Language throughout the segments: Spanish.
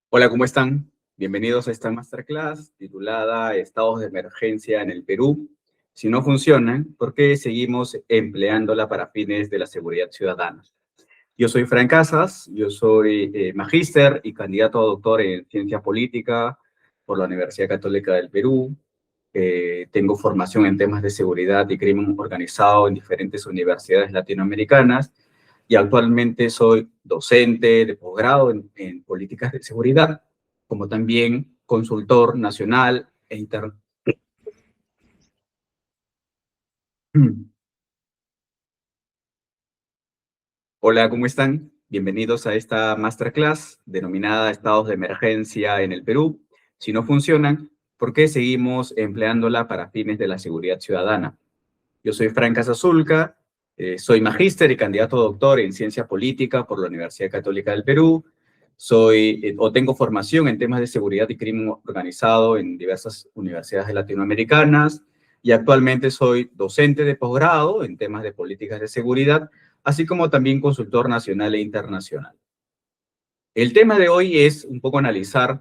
Hola, ¿cómo están? Bienvenidos a esta masterclass titulada Estados de emergencia en el Perú. Si no funcionan, ¿por qué seguimos empleándola para fines de la seguridad ciudadana? Yo soy Fran Casas, yo soy magíster y candidato a doctor en ciencia política por la Universidad Católica del Perú. Tengo formación en temas de seguridad y crimen organizado en diferentes universidades latinoamericanas y actualmente soy docente de posgrado en políticas de seguridad, como también consultor nacional e internacional. Hola, ¿cómo están? Bienvenidos a esta masterclass denominada Estados de Emergencia en el Perú. Si no funcionan, ¿por qué seguimos empleándola para fines de la seguridad ciudadana? Yo soy Fran Casazulca, soy magíster y candidato a doctor en ciencia política por la Universidad Católica del Perú. Tengo formación en temas de seguridad y crimen organizado en diversas universidades latinoamericanas y actualmente soy docente de posgrado en temas de políticas de seguridad, así como también consultor nacional e internacional. El tema de hoy es un poco analizar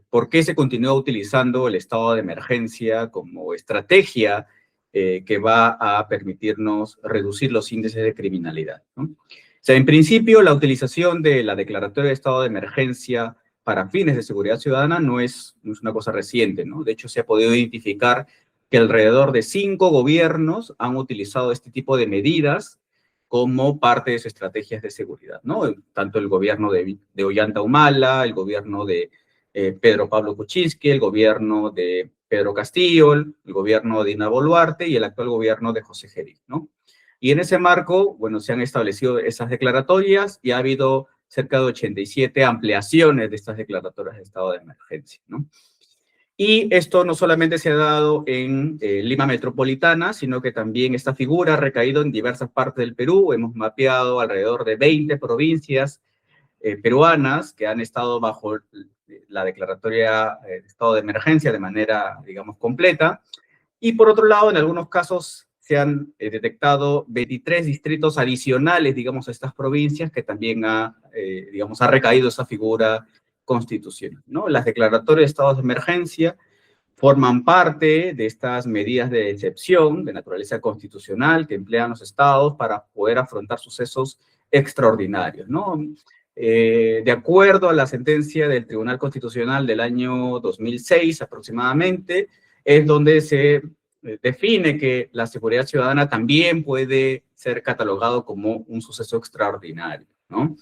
por qué se continúa utilizando el estado de emergencia como estrategia que va a permitirnos reducir los índices de criminalidad, ¿no? O sea, en principio, la utilización de la declaratoria de estado de emergencia para fines de seguridad ciudadana no es una cosa reciente, ¿no? De hecho, se ha podido identificar que alrededor de 5 gobiernos han utilizado este tipo de medidas como parte de sus estrategias de seguridad, ¿no? Tanto el gobierno de Ollanta Humala, el gobierno de Pedro Pablo Kuczynski, el gobierno de Pedro Castillo, el gobierno de Dina Boluarte y el actual gobierno de José Geriz, ¿no? Y en ese marco, bueno, se han establecido esas declaratorias y ha habido cerca de 87 ampliaciones de estas declaratorias de estado de emergencia, ¿no? Y esto no solamente se ha dado en Lima Metropolitana, sino que también esta figura ha recaído en diversas partes del Perú. Hemos mapeado alrededor de 20 provincias peruanas que han estado bajo la declaratoria de estado de emergencia de manera, digamos, completa. Y por otro lado, en algunos casos se han detectado 23 distritos adicionales, digamos, a estas provincias que también digamos, ha recaído esa figura constitucional, ¿no? Las declaratorias de estados de emergencia forman parte de estas medidas de excepción de naturaleza constitucional que emplean los estados para poder afrontar sucesos extraordinarios, ¿no? De acuerdo a la sentencia del Tribunal Constitucional del año 2006 aproximadamente, es donde se define que la seguridad ciudadana también puede ser catalogado como un suceso extraordinario, ¿no?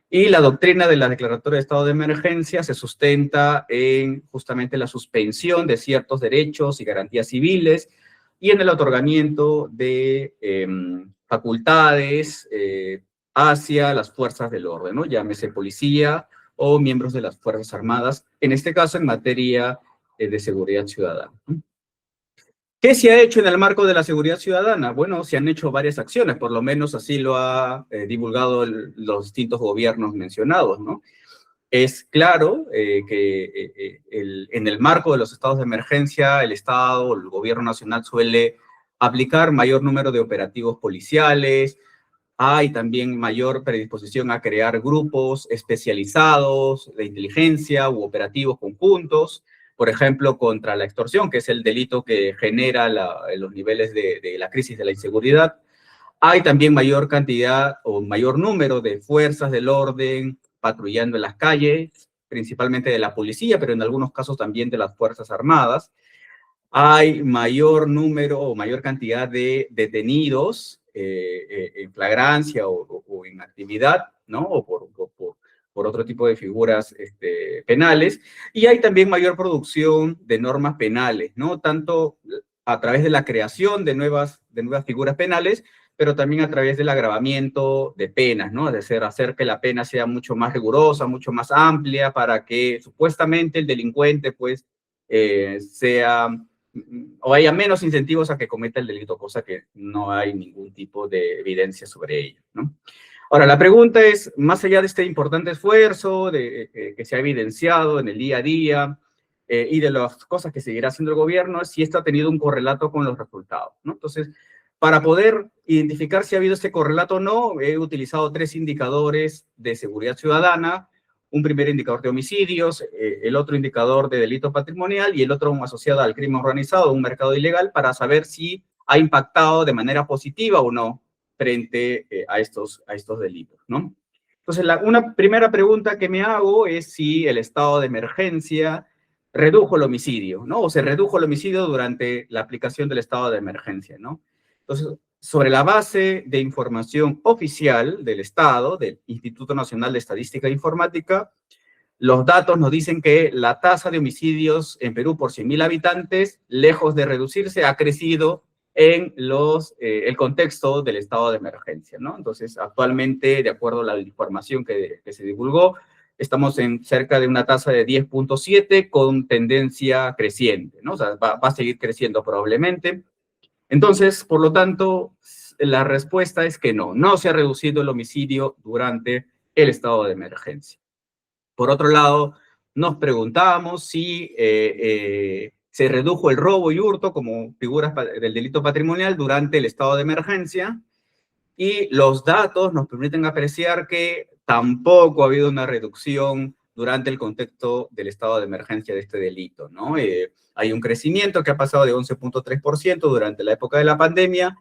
Y la doctrina de la declaratoria de estado de emergencia se sustenta en justamente la suspensión de ciertos derechos y garantías civiles y en el otorgamiento de facultades hacia las fuerzas del orden, ¿no? Llámese policía o miembros de las Fuerzas Armadas, en este caso en materia de seguridad ciudadana, ¿no? ¿Qué se ha hecho en el marco de la seguridad ciudadana? Bueno, se han hecho varias acciones, por lo menos así lo ha divulgado los distintos gobiernos mencionados, ¿no? Es claro que en el marco de los estados de emergencia, el Estado, el gobierno nacional suele aplicar mayor número de operativos policiales, hay también mayor predisposición a crear grupos especializados de inteligencia u operativos conjuntos, por ejemplo, contra la extorsión, que es el delito que genera los niveles de la crisis de la inseguridad. Hay también mayor cantidad o mayor número de fuerzas del orden patrullando en las calles, principalmente de la policía, pero en algunos casos también de las Fuerzas Armadas. Hay mayor número o mayor cantidad de detenidos en flagrancia o en actividad, ¿no? O por otro tipo de figuras penales. Y hay también mayor producción de normas penales, ¿no? Tanto a través de la creación de nuevas figuras penales, pero también a través del agravamiento de penas, ¿no? Es decir, hacer que la pena sea mucho más rigurosa, mucho más amplia, para que supuestamente el delincuente, pues, sea o haya menos incentivos a que cometa el delito, cosa que no hay ningún tipo de evidencia sobre ello, ¿no? Ahora, la pregunta es, más allá de este importante esfuerzo que se ha evidenciado en el día a día y de las cosas que seguirá haciendo el gobierno, si esto ha tenido un correlato con los resultados, ¿no? Entonces, para poder identificar si ha habido este correlato o no, he utilizado 3 indicadores de seguridad ciudadana. un primer indicador de homicidios, el otro indicador de delito patrimonial y el otro asociado al crimen organizado, un mercado ilegal, para saber si ha impactado de manera positiva o no frente a estos delitos, ¿no? Entonces, una primera pregunta que me hago es si el estado de emergencia redujo el homicidio, ¿no? O se redujo el homicidio durante la aplicación del estado de emergencia, ¿no? Entonces, sobre la base de información oficial del Estado, del Instituto Nacional de Estadística e Informática, los datos nos dicen que la tasa de homicidios en Perú por 100.000 habitantes, lejos de reducirse, ha crecido en el contexto del estado de emergencia, ¿no? Entonces, actualmente, de acuerdo a la información que se divulgó, estamos en cerca de una tasa de 10.7 con tendencia creciente, ¿no? O sea, va a seguir creciendo probablemente. Entonces, por lo tanto, la respuesta es que no se ha reducido el homicidio durante el estado de emergencia. Por otro lado, nos preguntábamos si se redujo el robo y hurto como figuras del delito patrimonial durante el estado de emergencia, y los datos nos permiten apreciar que tampoco ha habido una reducción durante el contexto del estado de emergencia de este delito, ¿no? Hay un crecimiento que ha pasado de 11.3% durante la época de la pandemia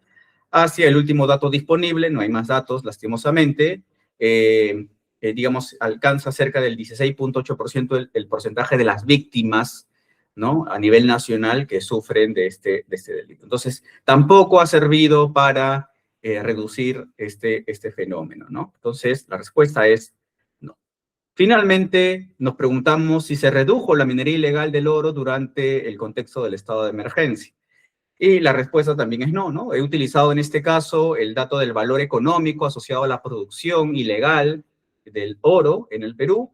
hacia el último dato disponible, no hay más datos, lastimosamente, digamos, alcanza cerca del 16.8% el porcentaje de las víctimas, ¿no? A nivel nacional que sufren de este delito. Entonces, tampoco ha servido para reducir este fenómeno, ¿no? Entonces, la respuesta es no. Finalmente, nos preguntamos si se redujo la minería ilegal del oro durante el contexto del estado de emergencia. Y la respuesta también es no, ¿no? He utilizado en este caso el dato del valor económico asociado a la producción ilegal del oro en el Perú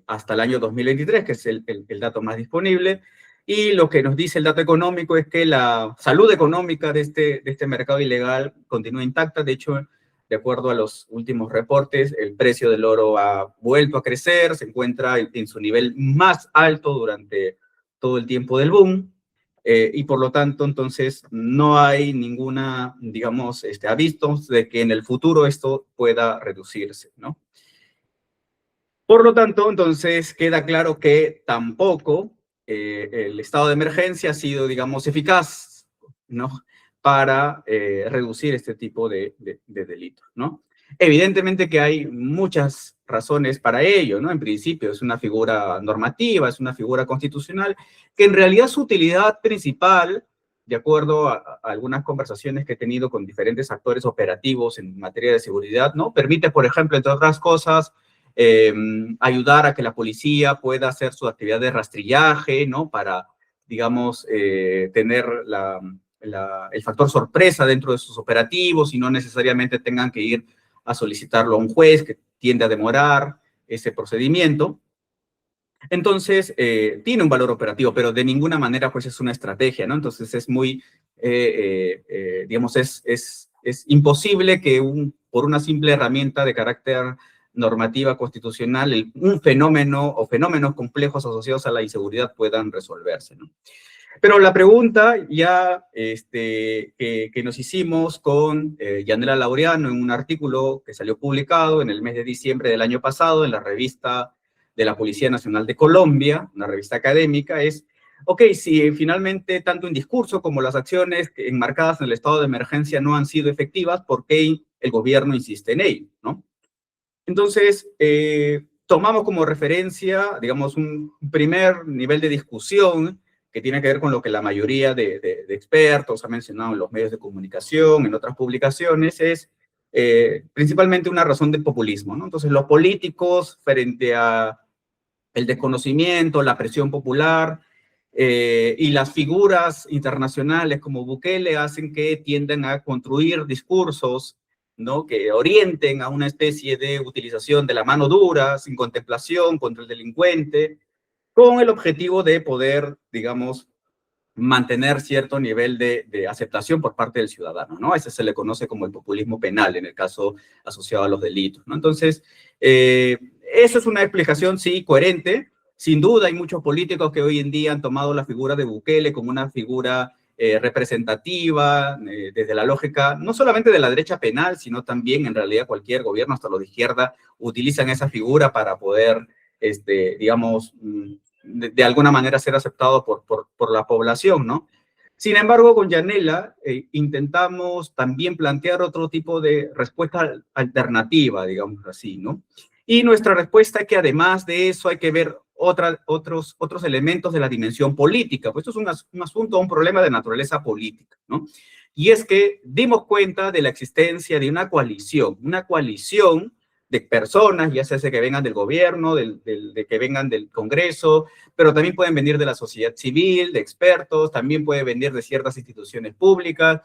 hasta el año 2023, que es el dato más disponible. Y lo que nos dice el dato económico es que la salud económica de este mercado ilegal continúa intacta. De hecho, de acuerdo a los últimos reportes, el precio del oro ha vuelto a crecer, se encuentra en su nivel más alto durante todo el tiempo del boom. Y por lo tanto, entonces, no hay ninguna, digamos, avisos de que en el futuro esto pueda reducirse, ¿no? Por lo tanto, entonces, queda claro que tampoco el estado de emergencia ha sido, digamos, eficaz, ¿no? Para reducir este tipo de delitos, ¿no? Evidentemente que hay muchas razones para ello, ¿no? En principio es una figura normativa, es una figura constitucional, que en realidad su utilidad principal, de acuerdo a algunas conversaciones que he tenido con diferentes actores operativos en materia de seguridad, ¿no? Permite, por ejemplo, entre otras cosas, ayudar a que la policía pueda hacer su actividad de rastrillaje, ¿no? Para, digamos, tener el factor sorpresa dentro de sus operativos y no necesariamente tengan que ir a solicitarlo a un juez, que tiende a demorar ese procedimiento. Entonces, tiene un valor operativo, pero de ninguna manera, pues, es una estrategia, ¿no? Entonces, es muy, digamos, es imposible que por una simple herramienta de carácter normativa constitucional, un fenómeno o fenómenos complejos asociados a la inseguridad puedan resolverse, ¿no? Pero la pregunta ya que nos hicimos con Yanela Laureano en un artículo que salió publicado en el mes de diciembre del año pasado en la revista de la Policía Nacional de Colombia, una revista académica, es, ok, si finalmente tanto en discurso como las acciones enmarcadas en el estado de emergencia no han sido efectivas, ¿por qué el gobierno insiste en ello, ¿no? Entonces, tomamos como referencia, digamos, un primer nivel de discusión que tiene que ver con lo que la mayoría de expertos ha mencionado en los medios de comunicación, en otras publicaciones, es principalmente una razón de populismo, ¿no? Entonces, los políticos, frente a el desconocimiento, la presión popular y las figuras internacionales como Bukele hacen que tiendan a construir discursos, ¿no? Que orienten a una especie de utilización de la mano dura, sin contemplación, contra el delincuente, con el objetivo de poder, digamos, mantener cierto nivel de aceptación por parte del ciudadano, ¿no? A ese se le conoce como el populismo penal, en el caso asociado a los delitos, ¿no? Entonces, eso es una explicación, sí, coherente. Sin duda hay muchos políticos que hoy en día han tomado la figura de Bukele como una figura representativa, desde la lógica, no solamente de la derecha penal, sino también en realidad cualquier gobierno, hasta los de izquierda, utilizan esa figura para poder, digamos, de alguna manera ser aceptado por la población, ¿no? Sin embargo, con Yanela intentamos también plantear otro tipo de respuesta alternativa, digamos así, ¿no? Y nuestra respuesta es que además de eso hay que ver otros elementos de la dimensión política, pues esto es un asunto, un problema de naturaleza política, ¿no? Y es que dimos cuenta de la existencia de una coalición de personas, ya sea que vengan del gobierno, de que vengan del Congreso, pero también pueden venir de la sociedad civil, de expertos, también puede venir de ciertas instituciones públicas,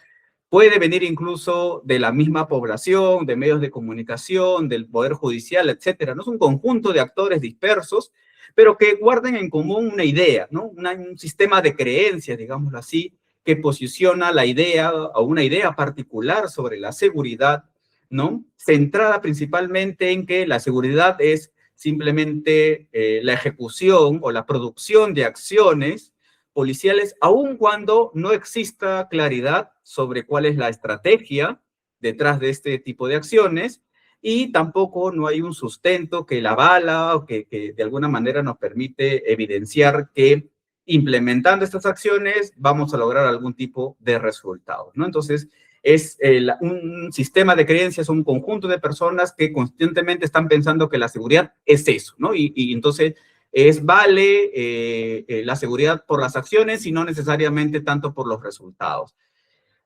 puede venir incluso de la misma población, de medios de comunicación, del Poder Judicial, etcétera. No es un conjunto de actores dispersos, pero que guarden en común una idea, ¿no? Un sistema de creencias, digámoslo así, que posiciona la idea o una idea particular sobre la seguridad, ¿no? Centrada principalmente en que la seguridad es simplemente la ejecución o la producción de acciones policiales, aun cuando no exista claridad sobre cuál es la estrategia detrás de este tipo de acciones, y tampoco no hay un sustento que la avala o que de alguna manera nos permite evidenciar que implementando estas acciones vamos a lograr algún tipo de resultado, ¿no? Entonces, es un sistema de creencias, un conjunto de personas que constantemente están pensando que la seguridad es eso, ¿no? Y entonces vale la seguridad por las acciones y no necesariamente tanto por los resultados.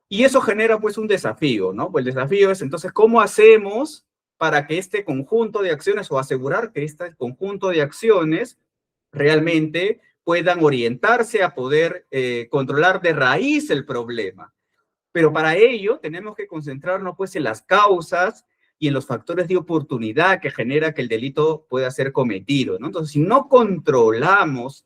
Y eso genera pues un desafío, ¿no? Pues el desafío es entonces, ¿cómo hacemos para que este conjunto de acciones o asegurar que este conjunto de acciones realmente puedan orientarse a poder controlar de raíz el problema? Pero para ello tenemos que concentrarnos pues en las causas y en los factores de oportunidad que genera que el delito pueda ser cometido, ¿no? Entonces, si no controlamos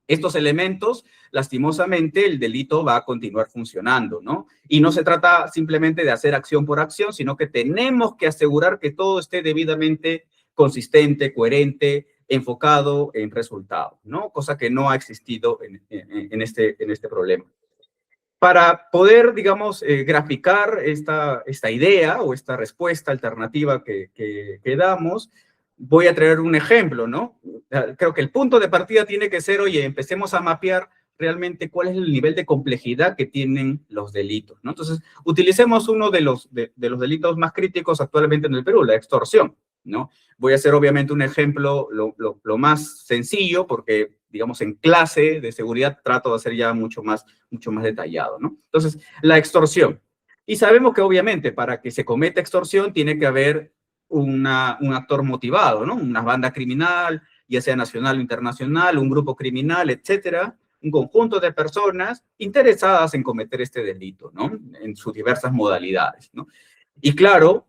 estos elementos, lastimosamente el delito va a continuar funcionando, ¿no? Y no se trata simplemente de hacer acción por acción, sino que tenemos que asegurar que todo esté debidamente consistente, coherente, enfocado en resultados, ¿no? Cosa que no ha existido en este problema. Para poder, digamos, graficar esta idea o esta respuesta alternativa que damos, voy a traer un ejemplo, ¿no? Creo que el punto de partida tiene que ser, oye, empecemos a mapear realmente cuál es el nivel de complejidad que tienen los delitos, ¿no? Entonces, utilicemos uno de los delitos más críticos actualmente en el Perú, la extorsión, ¿no? Voy a hacer obviamente un ejemplo lo más sencillo porque, digamos, en clase de seguridad trato de hacer ya mucho más detallado, ¿no? Entonces, la extorsión. Y sabemos que obviamente para que se cometa extorsión tiene que haber un actor motivado, ¿no? Una banda criminal, ya sea nacional o internacional, un grupo criminal, etcétera, un conjunto de personas interesadas en cometer este delito, ¿no? En sus diversas modalidades, ¿no? Y claro,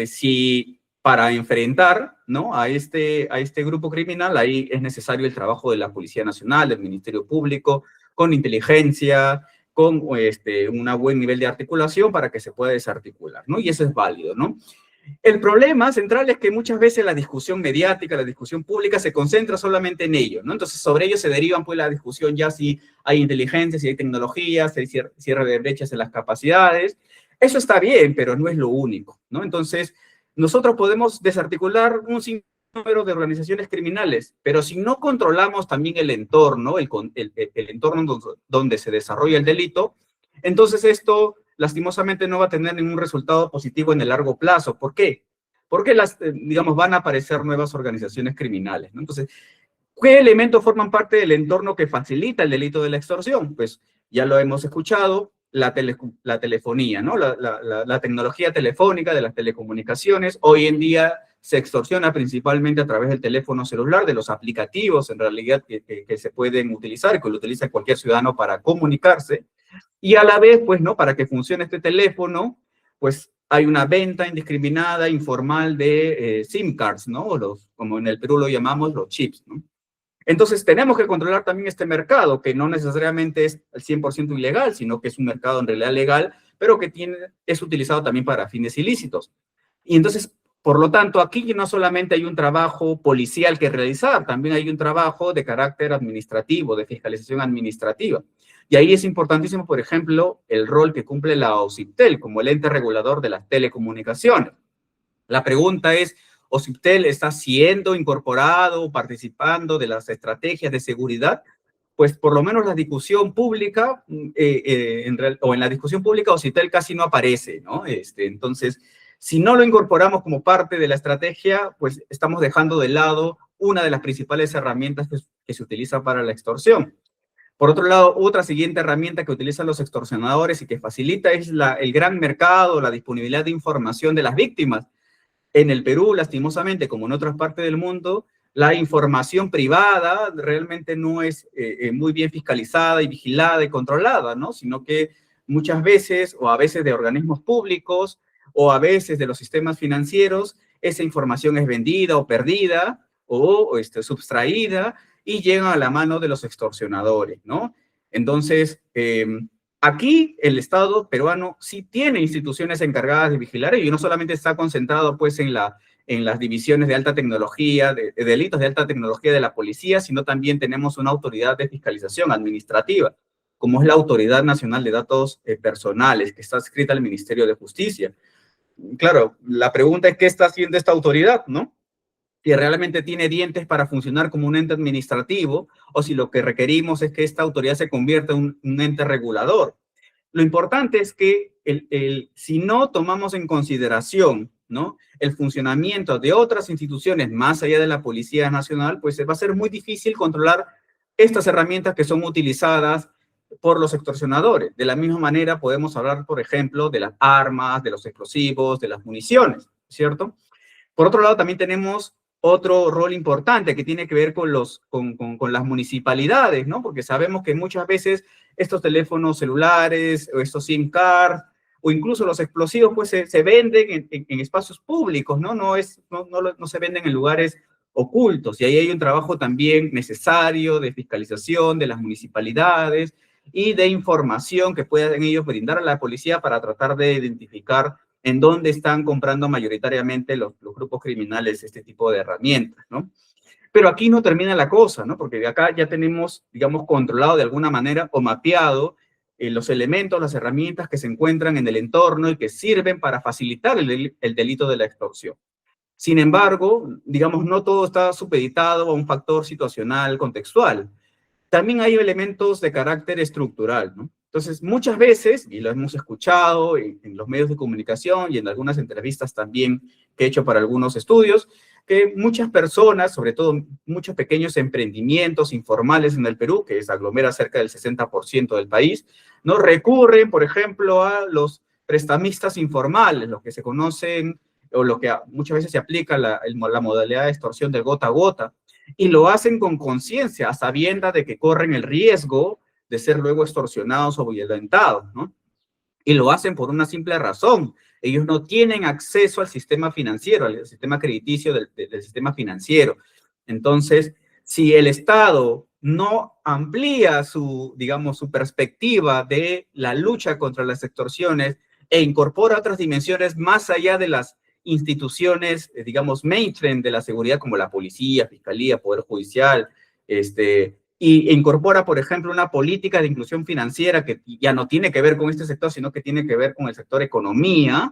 si para enfrentar, ¿no? a este grupo criminal, ahí es necesario el trabajo de la Policía Nacional, del Ministerio Público, con inteligencia, con un buen nivel de articulación para que se pueda desarticular, ¿no? Y eso es válido, ¿no? El problema central es que muchas veces la discusión mediática, la discusión pública se concentra solamente en ello, ¿no? Entonces, sobre ello se derivan, pues, la discusión ya si hay inteligencia, si hay tecnología, si hay cierre de brechas en las capacidades. Eso está bien, pero no es lo único, ¿no? Entonces, nosotros podemos desarticular un sinnúmero de organizaciones criminales, pero si no controlamos también el entorno, el entorno donde se desarrolla el delito, entonces esto lastimosamente no va a tener ningún resultado positivo en el largo plazo. ¿Por qué? Porque digamos, van a aparecer nuevas organizaciones criminales, ¿no? Entonces, ¿qué elementos forman parte del entorno que facilita el delito de la extorsión? Pues ya lo hemos escuchado, la telefonía, ¿no? La tecnología telefónica de las telecomunicaciones. Hoy en día se extorsiona principalmente a través del teléfono celular, de los aplicativos en realidad que se pueden utilizar, que lo utiliza cualquier ciudadano para comunicarse. Y a la vez, pues, ¿no? Para que funcione este teléfono, pues hay una venta indiscriminada, informal de SIM cards, ¿no? Como en el Perú lo llamamos, los chips, ¿no? Entonces, tenemos que controlar también este mercado, que no necesariamente es al 100% ilegal, sino que es un mercado en realidad legal, pero que es utilizado también para fines ilícitos. Y entonces, Por lo tanto, aquí no solamente hay un trabajo policial que realizar, también hay un trabajo de carácter administrativo, de fiscalización administrativa. Y ahí es importantísimo, por ejemplo, el rol que cumple la OCIPTEL como el ente regulador de las telecomunicaciones. La pregunta es, ¿OCIPTEL está siendo incorporado o participando de las estrategias de seguridad? Pues por lo menos la discusión pública, o en la discusión pública, OCIPTEL casi no aparece, ¿no? Entonces, si no lo incorporamos como parte de la estrategia, pues estamos dejando de lado una de las principales herramientas que se utiliza para la extorsión. Por otro lado, otra siguiente herramienta que utilizan los extorsionadores y que facilita es el gran mercado, la disponibilidad de información de las víctimas. En el Perú, lastimosamente, como en otras partes del mundo, la información privada realmente no es muy bien fiscalizada y vigilada y controlada, ¿no? Sino que muchas veces, o a veces de organismos públicos, o a veces de los sistemas financieros, esa información es vendida o perdida, o subtraída, y llega a la mano de los extorsionadores, ¿no? Entonces, aquí el Estado peruano sí tiene instituciones encargadas de vigilar ello, y no solamente está concentrado pues en las divisiones de alta tecnología, de delitos de alta tecnología de la policía, sino también tenemos una autoridad de fiscalización administrativa, como es la Autoridad Nacional de Datos Personales, que está adscrita al Ministerio de Justicia. Claro, la pregunta es, ¿qué está haciendo esta autoridad, no? Si realmente tiene dientes para funcionar como un ente administrativo, o si lo que requerimos es que esta autoridad se convierta en un ente regulador. Lo importante es que si no tomamos en consideración, ¿no?, el funcionamiento de otras instituciones más allá de la Policía Nacional, pues va a ser muy difícil controlar estas herramientas que son utilizadas por los extorsionadores. De la misma manera podemos hablar, por ejemplo, de las armas, de los explosivos, de las municiones, ¿cierto? Por otro lado, también tenemos otro rol importante que tiene que ver con las municipalidades, ¿no? Porque sabemos que muchas veces estos teléfonos celulares o estos SIM cards o incluso los explosivos pues se venden en espacios públicos, ¿no? No se venden en lugares ocultos, y ahí hay un trabajo también necesario de fiscalización de las municipalidades y de información que puedan ellos brindar a la policía para tratar de identificar en dónde están comprando mayoritariamente los grupos criminales este tipo de herramientas, ¿no? Pero aquí no termina la cosa, ¿no? Porque de acá ya tenemos, digamos, controlado de alguna manera o mapeado los elementos, las herramientas que se encuentran en el entorno y que sirven para facilitar el delito de la extorsión. Sin embargo, digamos, no todo está supeditado a un factor situacional, contextual. También hay elementos de carácter estructural, ¿no? Entonces, muchas veces, y lo hemos escuchado en los medios de comunicación y en algunas entrevistas también que he hecho para algunos estudios, que muchas personas, sobre todo muchos pequeños emprendimientos informales en el Perú, que aglomera cerca del 60% del país, ¿no?, recurren, por ejemplo, a los prestamistas informales, lo que se conocen, o lo que muchas veces se aplica la modalidad de extorsión del gota a gota, y lo hacen con conciencia, a sabiendas de que corren el riesgo de ser luego extorsionados o violentados, ¿no? Y lo hacen por una simple razón: ellos no tienen acceso al sistema financiero, al sistema crediticio del sistema financiero. Entonces, si el Estado no amplía digamos, su perspectiva de la lucha contra las extorsiones e incorpora otras dimensiones más allá de las instituciones, digamos, mainstream de la seguridad, como la policía, fiscalía, poder judicial, y incorpora, por ejemplo, una política de inclusión financiera que ya no tiene que ver con este sector, sino que tiene que ver con el sector economía,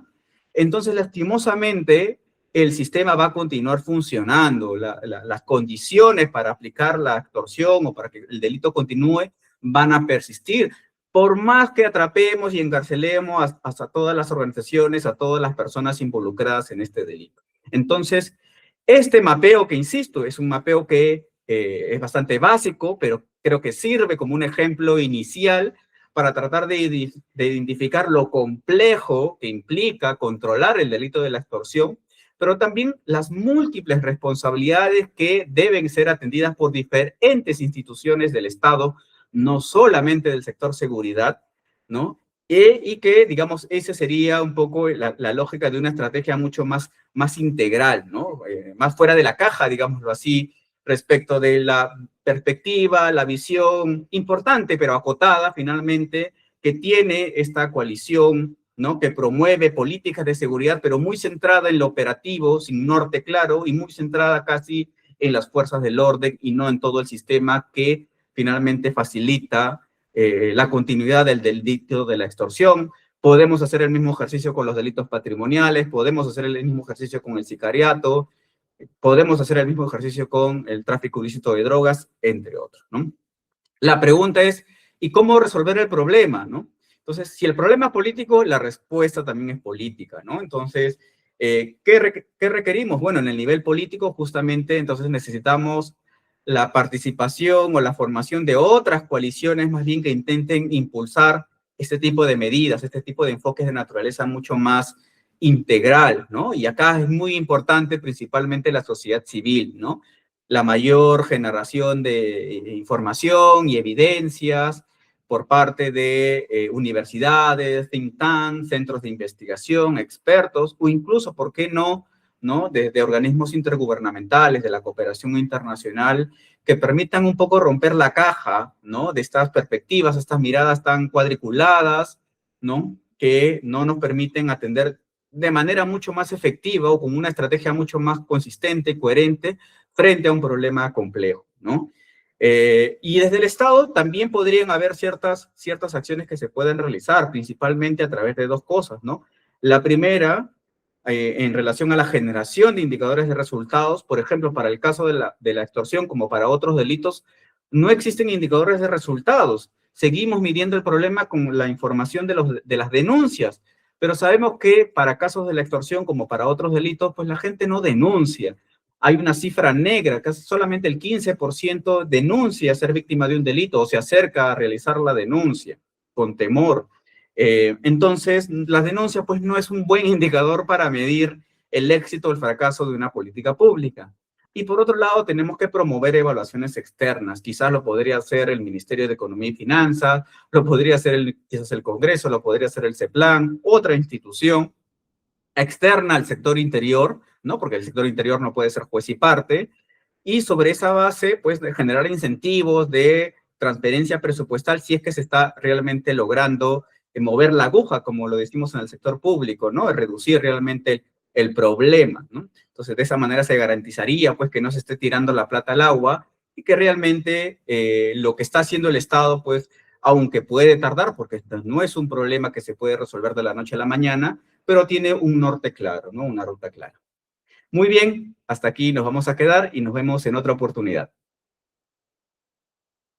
entonces, lastimosamente, el sistema va a continuar funcionando. Las condiciones para aplicar la extorsión o para que el delito continúe van a persistir. Por más que atrapemos y encarcelemos hasta todas las organizaciones, a todas las personas involucradas en este delito. Entonces, este mapeo, que insisto, es un mapeo que es bastante básico, pero creo que sirve como un ejemplo inicial para tratar de identificar lo complejo que implica controlar el delito de la extorsión, pero también las múltiples responsabilidades que deben ser atendidas por diferentes instituciones del Estado, no solamente del sector seguridad, ¿no? Y que, digamos, esa sería un poco la lógica de una estrategia mucho más integral, ¿no? Más fuera de la caja, digámoslo así, respecto de la perspectiva, la visión importante, pero acotada finalmente, que tiene esta coalición ¿no? Que promueve políticas de seguridad, pero muy centrada en lo operativo, sin norte claro, y muy centrada casi en las fuerzas del orden y no en todo el sistema que finalmente facilita la continuidad del delito de la extorsión. Podemos hacer el mismo ejercicio con los delitos patrimoniales, podemos hacer el mismo ejercicio con el sicariato, podemos hacer el mismo ejercicio con el tráfico ilícito de drogas, entre otros, ¿no? La pregunta es, ¿y cómo resolver el problema, no? Entonces, si el problema es político, la respuesta también es política, ¿no? Entonces, ¿qué requerimos? Bueno, en el nivel político, justamente, entonces necesitamos la participación o la formación de otras coaliciones, más bien que intenten impulsar este tipo de medidas, este tipo de enfoques de naturaleza mucho más integral, ¿no? Y acá es muy importante principalmente la sociedad civil, ¿no? La mayor generación de información y evidencias por parte de universidades, think tanks, centros de investigación, expertos, o incluso, ¿por qué no?, de organismos intergubernamentales, de la cooperación internacional, que permitan un poco romper la caja, ¿no?, de estas perspectivas, estas miradas tan cuadriculadas, ¿no?, que no nos permiten atender de manera mucho más efectiva o con una estrategia mucho más consistente, coherente, frente a un problema complejo, ¿no? Y desde el Estado también podrían haber ciertas acciones que se pueden realizar, principalmente a través de dos cosas, ¿no? La primera, en relación a la generación de indicadores de resultados, por ejemplo, para el caso de la extorsión, como para otros delitos, no existen indicadores de resultados. Seguimos midiendo el problema con la información de las denuncias, pero sabemos que para casos de la extorsión, como para otros delitos, pues la gente no denuncia. Hay una cifra negra, casi solamente el 15% denuncia ser víctima de un delito o se acerca a realizar la denuncia con temor. Entonces, la denuncia pues no es un buen indicador para medir el éxito o el fracaso de una política pública. Y por otro lado, tenemos que promover evaluaciones externas. Quizás lo podría hacer el Ministerio de Economía y Finanzas, lo podría hacer quizás el Congreso, lo podría hacer el CEPLAN, otra institución externa al sector interior, ¿no? Porque el sector interior no puede ser juez y parte, y sobre esa base, pues, de generar incentivos de transferencia presupuestal si es que se está realmente logrando mover la aguja, como lo decimos en el sector público, ¿no? Reducir realmente el problema, ¿no? Entonces, de esa manera se garantizaría, pues, que no se esté tirando la plata al agua y que realmente lo que está haciendo el Estado, pues, aunque puede tardar, porque no es un problema que se puede resolver de la noche a la mañana, pero tiene un norte claro, ¿no? Una ruta clara. Muy bien, hasta aquí nos vamos a quedar y nos vemos en otra oportunidad.